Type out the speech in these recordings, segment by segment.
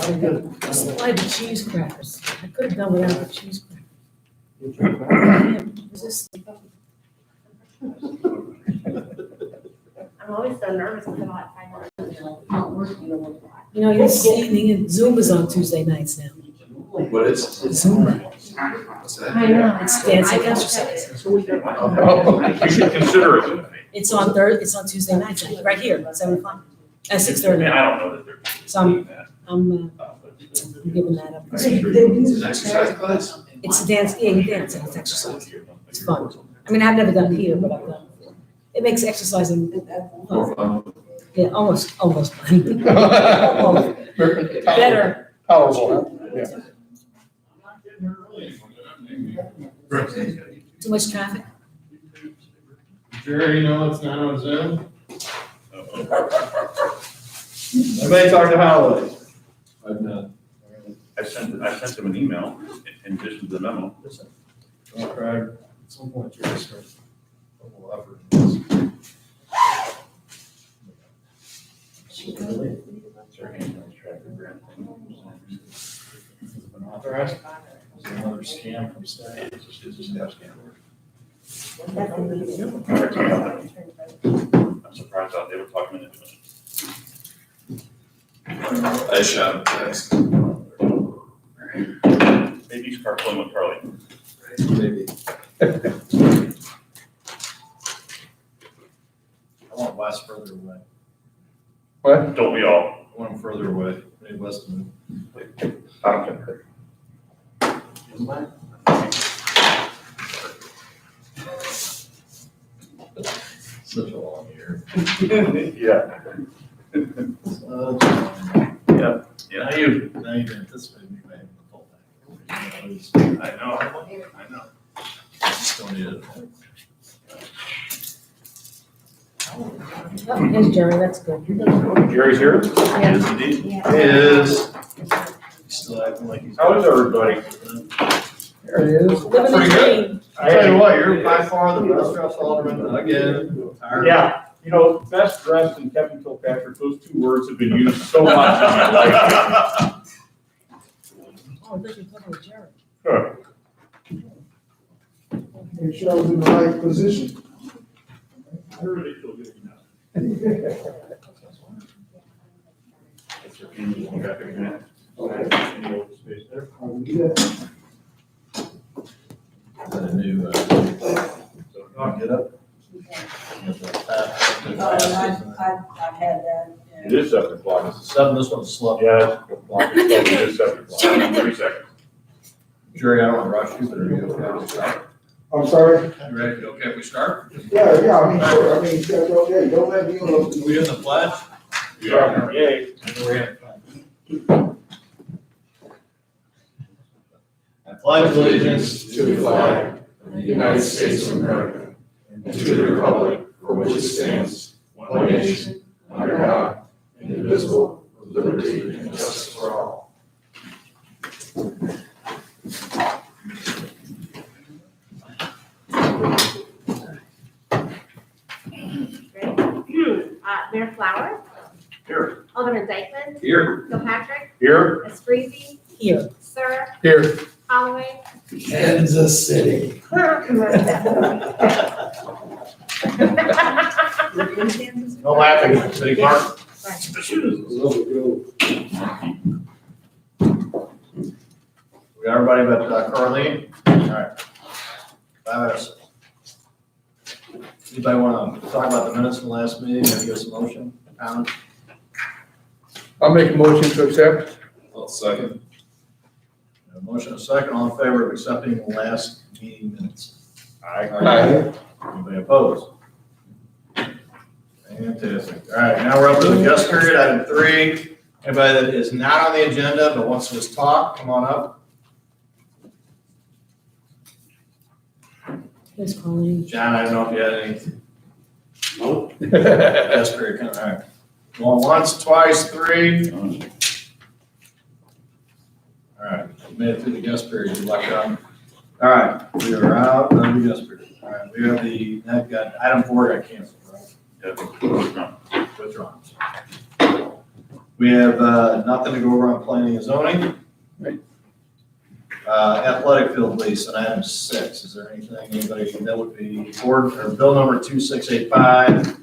I supplied the cheese crackers. I could have done without the cheese crackers. I can't resist. I'm always so nervous when I'm like, You know, you're Zoom is on Tuesday nights now. What is? Zoom. What's that? I know. It's dancing exercise. Oh, You should consider it. It's on it's on Tuesday nights, right here, at 7 o'clock, at I 6:30. mean, I don't know that they're So I'm doing that. I'm giving that up. It's an exercise class? It's a dance, yeah, you dance, and it's exercise. It's fun. I mean, I've never done it here, but I've done it before. It makes exercising More fun. fun. Yeah, almost fun. Better. Powerful, yeah. Too much traffic? Jerry, no, it's not on Zoom. Anybody talk to Holloway? I've not. I sent him an email in addition to the memo. I'll try at some point, Jerry, start a little effort in this. Been authorized? Is there another scam from staff? It's just a staff scan. I'm surprised out they were talking into it. I shot him text. Maybe he's carpooling with Carly. Maybe. I want Wes further away. What? Don't we all? I want him further away. I need Wes to move. I don't care. Such a long year. Yeah. Yeah. Yeah. Now you can anticipate me making the full thing. I know. I just don't need it. Oh, here's Jerry, that's good. Jerry's here? Yeah. Yes, indeed. Yeah. Is. He's still acting like he's. How is everybody? There he is. Living the Pretty good. dream. I tell you what, you're by far the best dressed alderman again. Yeah, you know, best dressed and Kevin Kilpatrick, those two words have been used so much in my life. Oh, I thought you were talking with Jerry. Sure. Make sure I was in the right position. Everybody feel good enough. That's your opinion, you got there, man. Any open space there? I'll do that. Is that a new, So, get up? I've had that. It is 7 o'clock. It's a 7, this one's slow. Yeah, it's 7 o'clock. It is 7 o'clock. 3 seconds. Jerry, I don't want to rush you, but are you okay if we start? I'm sorry? You ready? You okay if we start? Yeah, I mean, sure, I mean, that's okay, don't let me know. We in the pledge? We are, yay. I pledge allegiance To the flag of the United States of America and to the republic for which it stands, one nation, under God, indivisible, with liberty and justice for all. Mayor Flower, Here. Alderman Dykeman, Here. Kilpatrick, Here. Espreezi, Here. Sir, Here. Holloway. Kansas City. No laughing, city clerk. We got everybody but Carleen? All right. 5 out of 6. Anybody want to talk about the minutes from the last meeting, or give us a motion, comment? I'll make a motion to accept. I'll second. A motion, a second, all in favor of accepting the last meeting minutes? Aye. Anybody opposed? Fantastic. All right, now we're up to the guest period, item 3. Anybody that is not on the agenda but wants to just talk, come on up. Here's Colleen. John, I don't know if you had anything. Nope. Guest period, all right. Going once, twice, 3. All right, we made it through the guest period, you lucked out. All right, we are out of the guest period. All right, we have that got, item 4 got canceled, right? Yeah. Withdrawn. We have nothing to go over on planning and zoning. Right. Athletic field lease on item 6. Is there anything, anybody, that would be board, or bill number 2685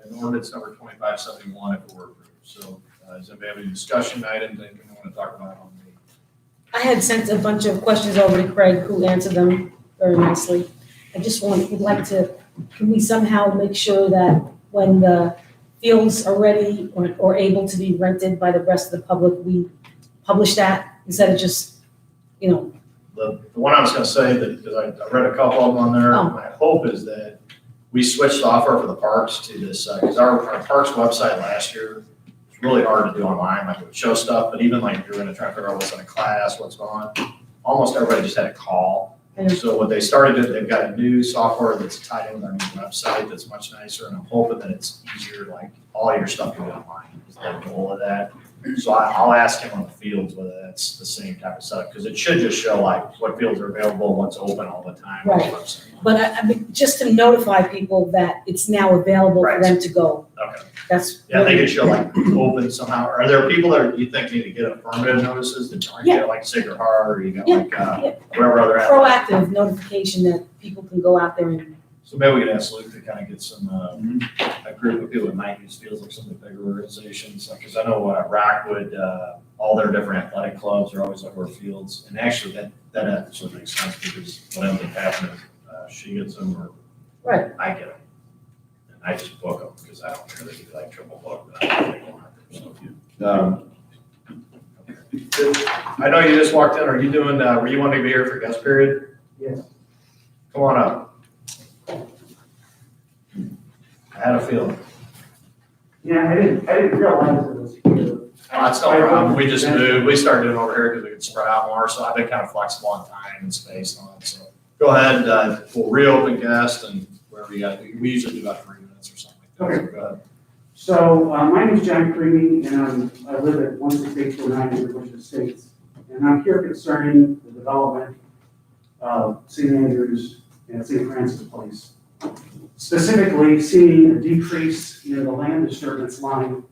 and ordinance number 2571 if it were approved. So does anybody have any discussion items, anything you want to talk about on the? I had sent a bunch of questions over to Craig, who answered them very nicely. I just would like to, can we somehow make sure that when the fields are ready or able to be rented by the rest of the public, we publish that instead of just, you know, The one I was gonna say, that, because I read a couple of them on there, Oh. my hope is that we switch software for the parks to this, because our parks website last year was really hard to do online, like it would show stuff, but even like if you're gonna try to figure out what's in a class, what's going on, almost everybody just had a call. Yeah. So what they started, they've got a new software that's tied in with our new website that's much nicer, and I'm hoping that it's easier, like all your stuff can be online, is the goal of that. So I'll ask him on the fields whether that's the same type of setup, because it should just show like what fields are available, what's open all the time on the Right. website. but I mean, just to notify people that it's now available for Right. them to go. Okay. That's. Yeah, they could show like open somehow. Are there people that you think need to get affirmative notices that aren't Yeah. get like Sacred Heart, or you got Yeah, like, yeah. whatever other app? Proactive notification that people can go out there and, So maybe we could ask Luke to kind of get some, a group of people that might use fields, like some of the bigger organizations, like, cause I know Rockwood, all their different athletic clubs are always over fields. And actually that sort of makes sense, because what ends up happening is, she gets them or right, I get them. And I just book them, because I don't care, they do like triple book, but I don't think one of them, so. I know you just walked in, are you doing, were you wanting to be here for guest period? Yes. Come on up. I had a feeling. Yeah, I didn't realize it was here. That's no problem, we just moved, we started doing over here because we could spread out more, so I've been kind of flexible on time and space on it, so. Go ahead, we'll reopen guest and wherever you got, we usually do about 3 minutes or something like that, so go ahead. So, my name is John Creamy, and I live at 16849 Bush Estates. And I'm here concerning the development of St. Andrews and St. Francis Place. Specifically, seeing a decrease in the land disturbance line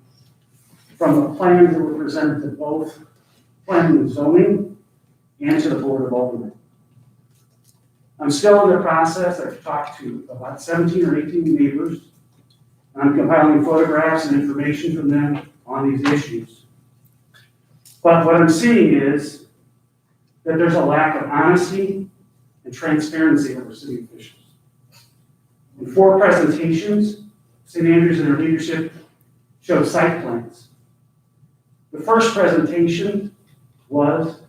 from the plans that were presented to both planning and zoning and to the Board of Aldermen. I'm still in the process. I've talked to about 17 or 18 neighbors. I'm compiling photographs and information from them on these issues. But what I'm seeing is that there's a lack of honesty and transparency over city officials. In 4 presentations, St. Andrews and their leadership showed site plans. The first presentation was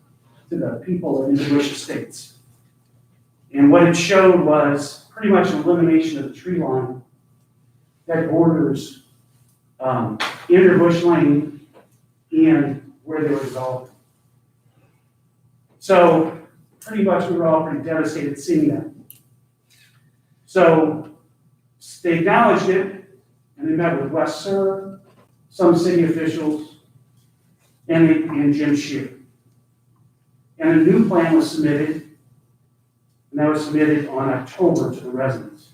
to the people in the Bush Estates. And what it showed was pretty much an elimination of the tree line that borders Bush Lane and where they were developed. So pretty much we were all pretty devastated seeing that. So they acknowledged it, and they met with Wes Sir, some city officials, and Jim Shear. And a new plan was submitted, and that was submitted on October to the residents.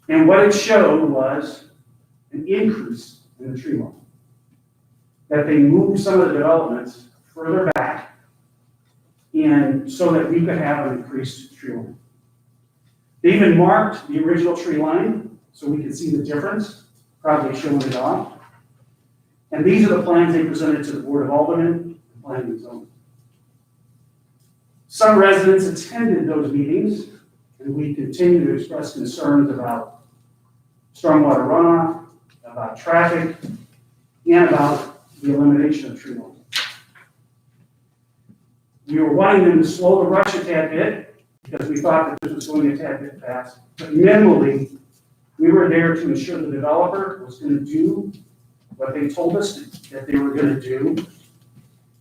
And what it showed was an increase in the tree line. That they moved some of the developments further back, and so that we could have an increased tree line. They even marked the original tree line so we could see the difference, probably showing it off. And these are the plans they presented to the Board of Aldermen and Planning and Zoning. Some residents attended those meetings, and we continue to express concerns about stormwater runoff, about traffic, and about the elimination of tree line. We were wanting them to slow the rush a tad bit, because we thought that this was going a tad bit fast. But minimally, we were there to ensure the developer was going to do what they told us that they were going to do,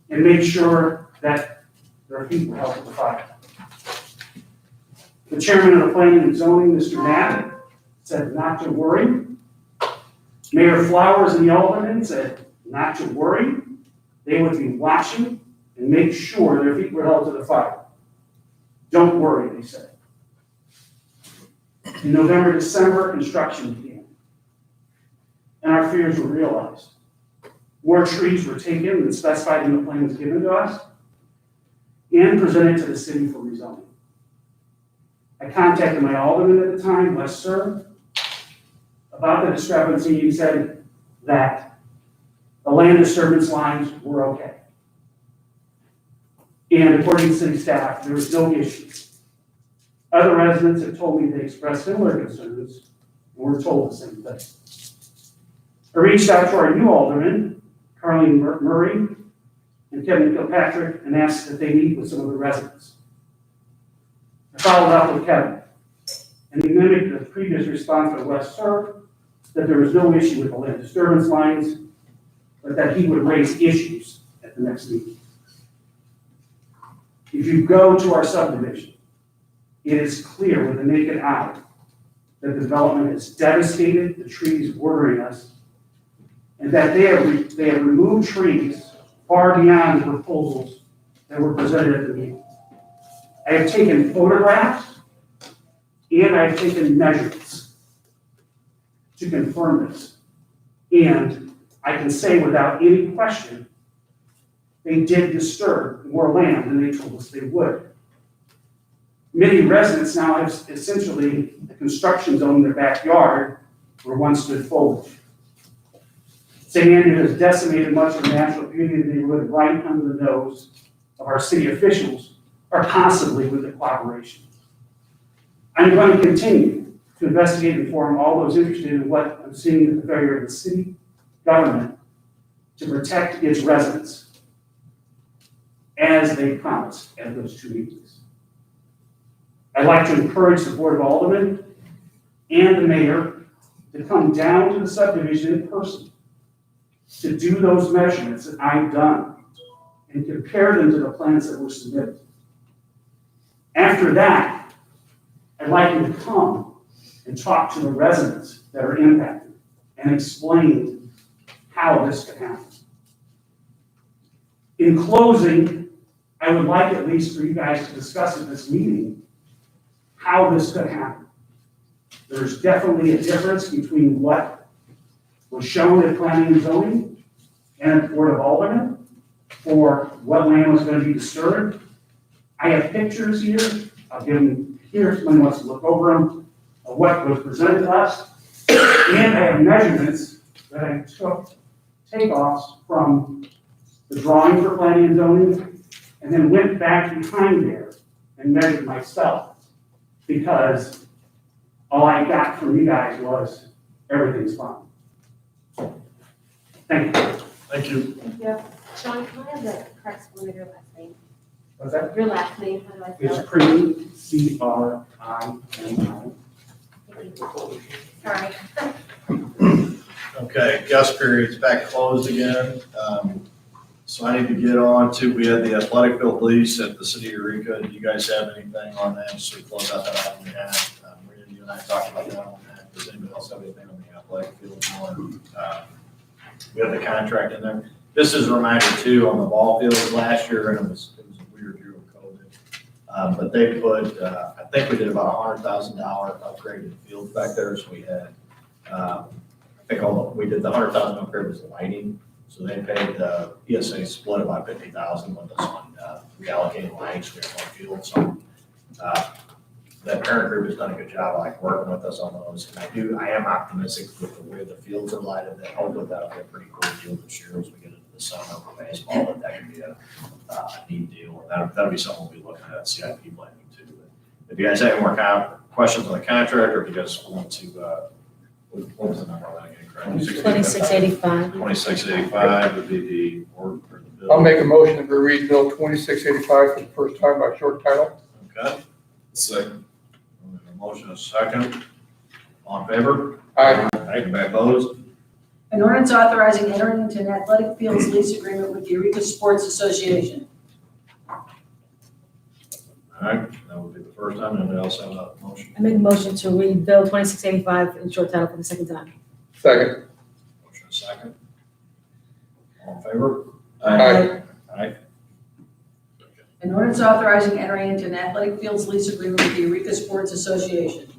and make sure that their feet were held to the fire. The chairman of the Planning and Zoning, Mr. Knapp, said not to worry. Mayor Flowers and the aldermen said not to worry. They would be watching and make sure their feet were held to the fire. Don't worry, they said. In November, December, construction began. And our fears were realized. More trees were taken than specified in the plans given to us and presented to the city for rezoning. I contacted my alderman at the time, Wes Sir, about the discrepancy. He said that the land disturbance lines were okay. And according to city staff, there was no issue. Other residents have told me they expressed similar concerns and were told the same thing. I reached out to our new alderman, Carleen Murray, and Kevin Kilpatrick, and asked that they meet with some of the residents. I followed up with Kevin, and he mimicked the previous response by Wes Sir, that there was no issue with the land disturbance lines, but that he would raise issues at the next meeting. If you go to our subdivision, it is clear with the naked eye that the development has devastated the trees bordering us, and that they have removed trees far beyond the proposals that were presented at the meeting. I have taken photographs and I have taken measurements to confirm this. And I can say without any question, they did disturb more land than they told us they would. Many residents now have essentially a construction zone in their backyard where once stood foliage. St. Andrew has decimated much of the natural beauty of the neighborhood right under the nose of our city officials, or possibly with their cooperation. I'm going to continue to investigate and inform all those interested in what I'm seeing at the failure of the city government to protect its residents, as they promised at those 2 meetings. I'd like to encourage the Board of Aldermen and the mayor to come down to the subdivision in person to do those measurements that I've done and compare them to the plans that were submitted. After that, I'd like you to come and talk to the residents that are impacted and explain how this could happen. In closing, I would like at least for you guys to discuss at this meeting how this could happen. There's definitely a difference between what was shown at planning and zoning and at the Board of Aldermen for what land was going to be disturbed. I have pictures here. I'll give them here if someone wants to look over them of what was presented to us. And I have measurements that I took takeoffs from the drawing for planning and zoning and then went back behind there and measured myself because all I got from you guys was everything's fine. Thank you. Thank you. Yeah. Sean, can I have the correct spelling of your last name? What's that? Your last name, how do I spell It's it? Creamy, C-R-I-M-I. Sorry. Okay, guest period's back closed again. So I need to get on to, we had the athletic field lease at the city of Eureka. Do you guys have anything on that? Just so we close out that item we had. Maria, you and I talked about that on that. Does anybody else have anything on the athletic field more? We have the contract in there. This is a reminder too, on the ball fields last year, and it was a weird year with COVID. But they put, I think we did about $100,000 upgrade to the fields back there. So we had, I think we did the $100,000 upgrade was lighting. So they paid, ESA split about $50,000 with us on reallocating lights for one field. So that parent group has done a good job, like working with us on those. And I am optimistic with the way the fields are lighted, that hopefully that'll be a pretty cool field this year as we get into the summer for baseball, that could be a neat deal. And that'll be something we'll be looking at CIP planning too. But if you guys have any more questions on the contract, or if you guys want to, what was the number on that again, Craig? 2685. 2685 would be the order for the bill. I'll make a motion to read Bill 2685 for the first time by short title. Okay, Second. we have a motion, a second. All in favor? Aye. Anybody opposed? An ordinance authorizing entering into an athletic fields lease agreement with the Eureka Sports Association. All right, that would be the first time. Anybody else have a motion? I make a motion to read Bill 2685 in short title for the second time. Second. Motion, a second. All in favor? Aye. Aye. An ordinance authorizing entering into an athletic fields lease agreement with the Eureka Sports Association.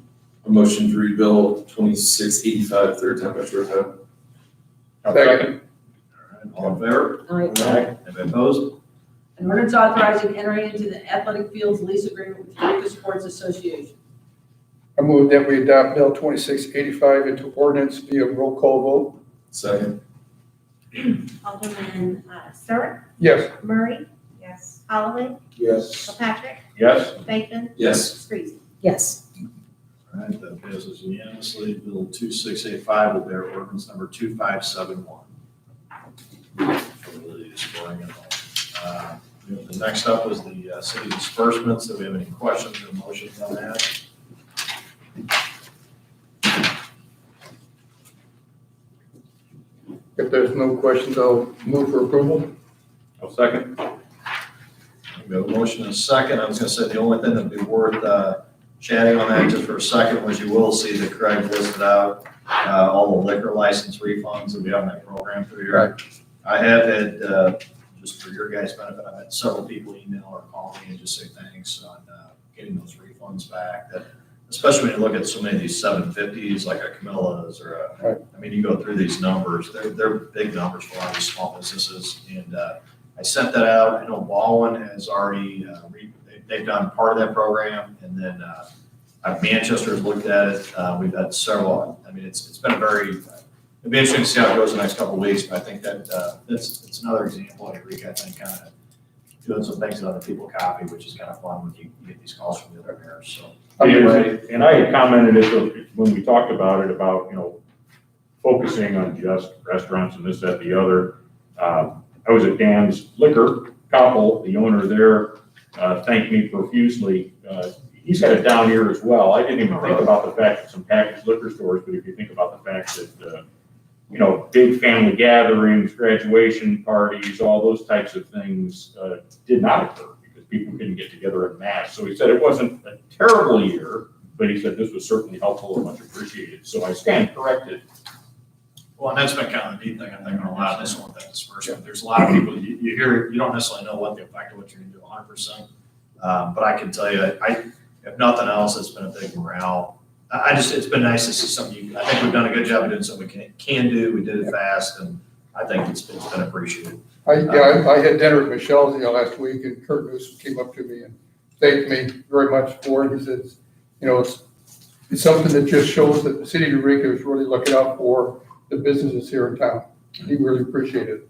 A motion to read Bill 2685, third time by short title. Second. All right, All in favor? Aye. Anybody opposed? An ordinance authorizing entering into the athletic fields lease agreement with the Eureka Sports Association. I move that we adopt Bill 2685 into ordinance via roll call vote. Second. Alderman Stewart, Yes. Murray. Yes. Holloway, Yes. Kilpatrick, Yes. Bateman, Yes. Freeze. Yes. All right, that passes unanimously. Bill 2685 will bear ordinance number 2571. Really scoring it all. The next up was the city disbursements. Do we have any questions or motions on that? If there's no questions, I'll move for approval. I'll second. We have a motion and a second. I was gonna say the only thing that'd be worth chatting on that just for a second was you will see that Craig listed out all the liquor license refunds that we have in that program through here. I have had, just for your guys' benefit, I've had several people email or call me and just say thanks on getting those refunds back. That, especially when you look at so many of these 750s, like a Camilla's or Right. I mean, you go through these numbers, they're big numbers for a lot of these small businesses. And I sent that out. I know Baldwin has already, they've done part of that program. And then Manchester has looked at it. We've had several. I mean, it's been a very, it'll be interesting to see how it goes the next couple of weeks. But I think that it's another example of Eureka, I think, kind of doing some things that other people copy, which is kind of fun when you get these calls from the other mayors. So Anyway, and I had commented it when we talked about it, about, focusing on just restaurants and this, that, the other. I was at Dan's Liquor, Koppel, the owner there, thanked me profusely. He's had it down here as well. I didn't even think about the fact that some packaged liquor stores, but if you think about the fact that, big family gatherings, graduation parties, all those types of things did not occur because people couldn't get together en masse. So he said it wasn't a terrible year, but he said this was certainly helpful and much appreciated. So I stand corrected. well, and that's been kind of the neat thing, I think, on a lot of this one with that disbursement. There's a lot of people, you hear, you don't necessarily know what the effect of what you're gonna do 100%. But I can tell you, if nothing else, it's been a big morale. It's been nice to see something. I think we've done a good job of doing something we can do. We did it fast, and I think it's been appreciated. I had dinner with Michelle's last week, and Kurt Newsom came up to me and thanked me very much for it. He says, it's something that just shows that the city of Eureka is really looking out for the businesses here in town. He really appreciated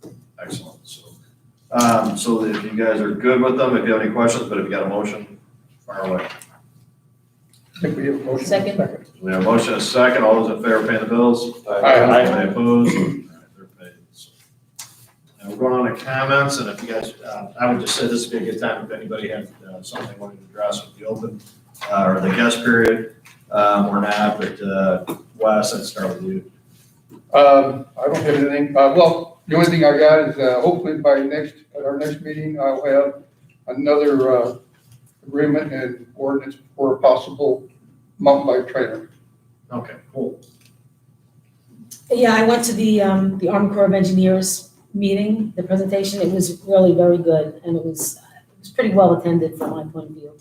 it. Excellent. So if you guys are good with them, if you have any questions, but if you got a motion, fire away. I think we have a motion. Second. We have a motion and a second. All those in favor of paying the bills? Aye. Any opposed? All right, they're paid. So, and we're going on to comments, and if you guys, I would just say this would be a good time if anybody had something they wanted to address with the open or the guest period or not, but Wes, I'd start with you. I don't have anything. Well, the only thing I got is hopefully by at our next meeting, I'll have another agreement and ordinance for a possible mountain bike trailer. Okay, cool. Yeah, I went to the Army Corps of Engineers meeting, the presentation. It was really very good, and it was pretty well attended from my point of view.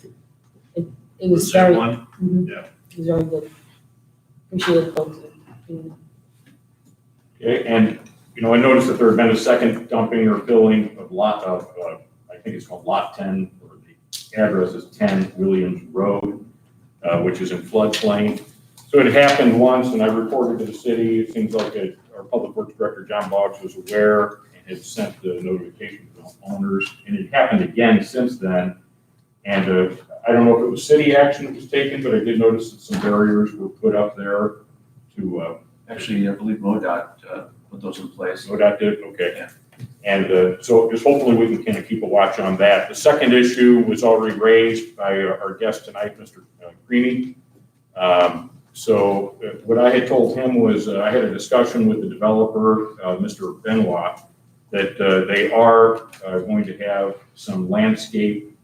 It was Same very, one? mhm. Yeah. It was very good. Appreciate it, folks. Okay, and, I noticed that there had been a second dumping or filling of I think it's called Lot 10, or the address is 10 Williams Road, which is in floodplain. So it happened once, and I reported to the city. It seems like our Public Works Director, John Boggs, was aware and had sent the notification to the owners, and it happened again since then. And I don't know if it was city action that was taken, but I did notice that some barriers were put up there to, Actually, I believe MoDOT put those in place. ODOT did, okay. And so just hopefully we can kind of keep a watch on that. The second issue was already raised by our guest tonight, Mr. Creamy. So what I had told him was I had a discussion with the developer, Mr. Benoit, that they are going to have some landscape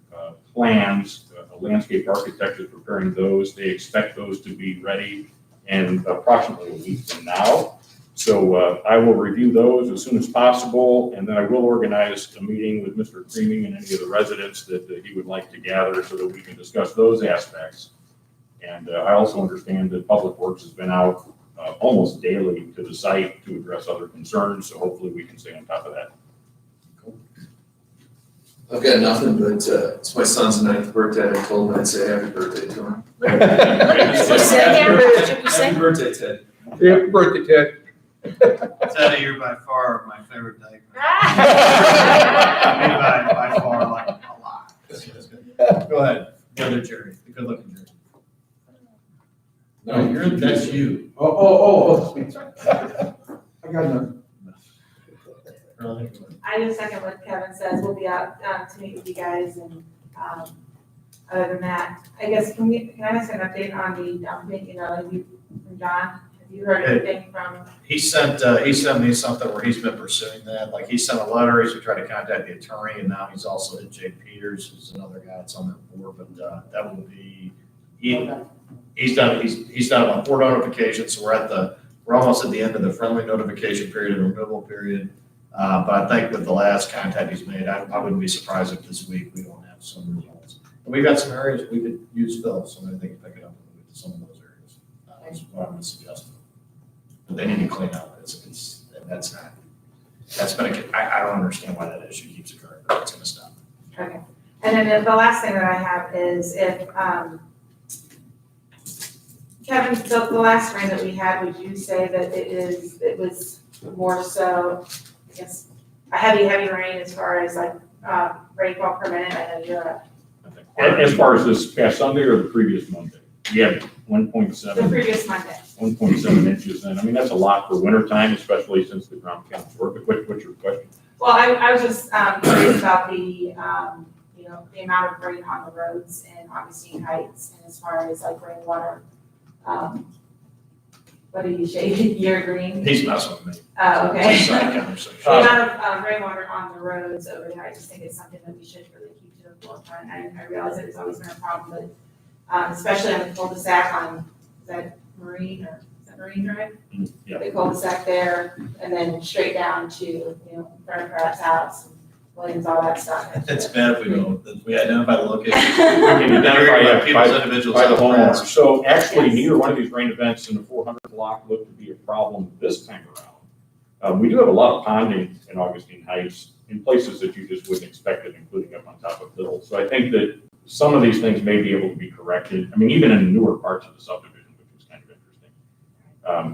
plans. A landscape architect is preparing those. They expect those to be ready in approximately a week from now. So I will review those as soon as possible, and then I will organize a meeting with Mr. Creamy and any of the residents that he would like to gather so that we can discuss those aspects. And I also understand that Public Works has been out almost daily to the site to address other concerns, so hopefully we can stay on top of that. I've got nothing, but it's my son's 9th birthday. I told him I'd say happy birthday to him. Happy birthday, Ted. Happy birthday, Ted. Ted, you're by far my favorite diaper. by far, like a lot. Go ahead, the other Jerry, the good looking Jerry. No, that's you. Oh. I got nothing. I just second what Kevin says, we'll be out to meet with you guys, and other than that, I guess, can I ask an update on the dumping, from John? Have you heard anything from? He sent me something where he's been pursuing that, like he sent a letter, he's been trying to contact the attorney, and now he's also hit Jay Peters, who's another guy that's on that board, but that will be, he's done about 4 notifications, so we're almost at the end of the friendly notification period and removal period. But I think with the last contact he's made, I wouldn't be surprised if this week we don't have some results. And we've got some areas we could use fill, so maybe they can pick it up and move it to some of those areas. That's what I would suggest. But they need to clean up. I don't understand why that issue keeps occurring, but it's gonna stop. Okay, and then the last thing that I have is if, Kevin, so the last rain that we had, would you say that it was more so, I guess, a heavy rain as far as like, rainfall per minute? I know you're As far as this past Sunday or the previous Monday? We had the 1.7. previous Monday. 1.7 inches in. I mean, that's a lot for winter time, especially since the ground counts work. What's your question? Well, I was just curious about the amount of rain on the roads and obviously Heights, and as far as like rainwater. What are you shading? You're green? He's messing with me. Oh, okay. It's a side conversation. The amount of rainwater on the roads over there, I just think it's something that we should really keep to the forefront. I realize that it's always been a problem, but especially on the cul-de-sac on, is that Marine Drive? Yeah. The cul-de-sac there, and then straight down to, Fred Pratt's house, and Williams, all that stuff. It's bad if we identify the location. We can identify people's individuals. by the homeowner. So actually, Yes. neither one of these rain events in the 400 block look to be a problem this time around. We do have a lot of ponding in Augustine Heights in places that you just wouldn't expect it, including up on top of Biddle. So I think that some of these things may be able to be corrected. I mean, even in newer parts of the subdivision, which is kind of interesting.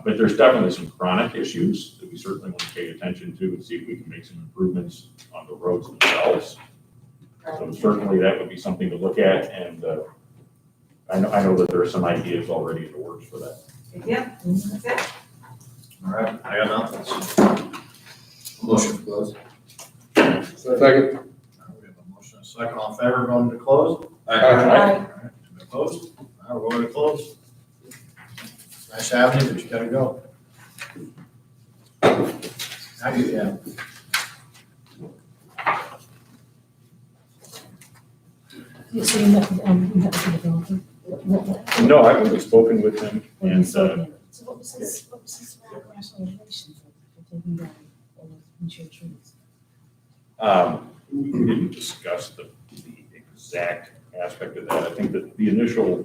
But there's definitely some chronic issues that we certainly want to pay attention to and see if we can make some improvements on the roads themselves. So certainly that would be something to look at, and I know that there are some ideas already in the works for that. Yeah, that's it. All right, I got nothing. Motion to close. Second. We have a motion and a second. All in favor, going to close? Aye. Opposed? All right, we're going to close. Nice having you, but you gotta go. How do you, yeah. So you met with the developer? No, I've already spoken with him, When you and saw him. So what was his rationalization for taking down all those mature trees? we didn't discuss the exact aspect of that. I think that the initial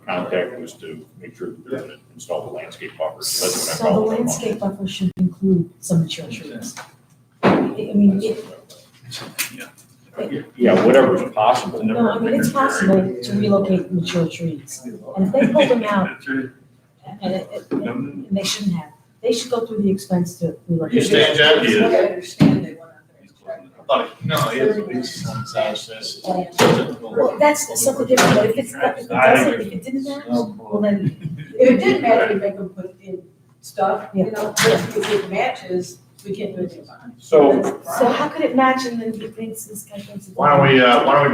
contact was to make sure that they're going to install the landscape buffer. So that's what I So the call it. landscape buffer should include some mature trees. I mean, Yeah, whatever's possible. no, I mean, it's possible to relocate mature trees. And if they pull them out, and they shouldn't have, they should go through the expense to relocate. You staying, Jen? That's what I understand they want out there. No, he is. He's Well, that's something different, but if it didn't match, well then, If it didn't match, we make them put in stuff, Yeah. if it matches, we can't do anything about it. So, so how could it match and then he thinks this guy thinks it's. Why don't we go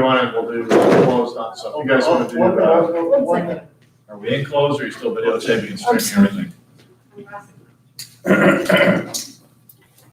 on and we'll do closed on, so if you guys wanna do, One second. are we in closed or are you still videotaping and streaming everything? I'm sorry.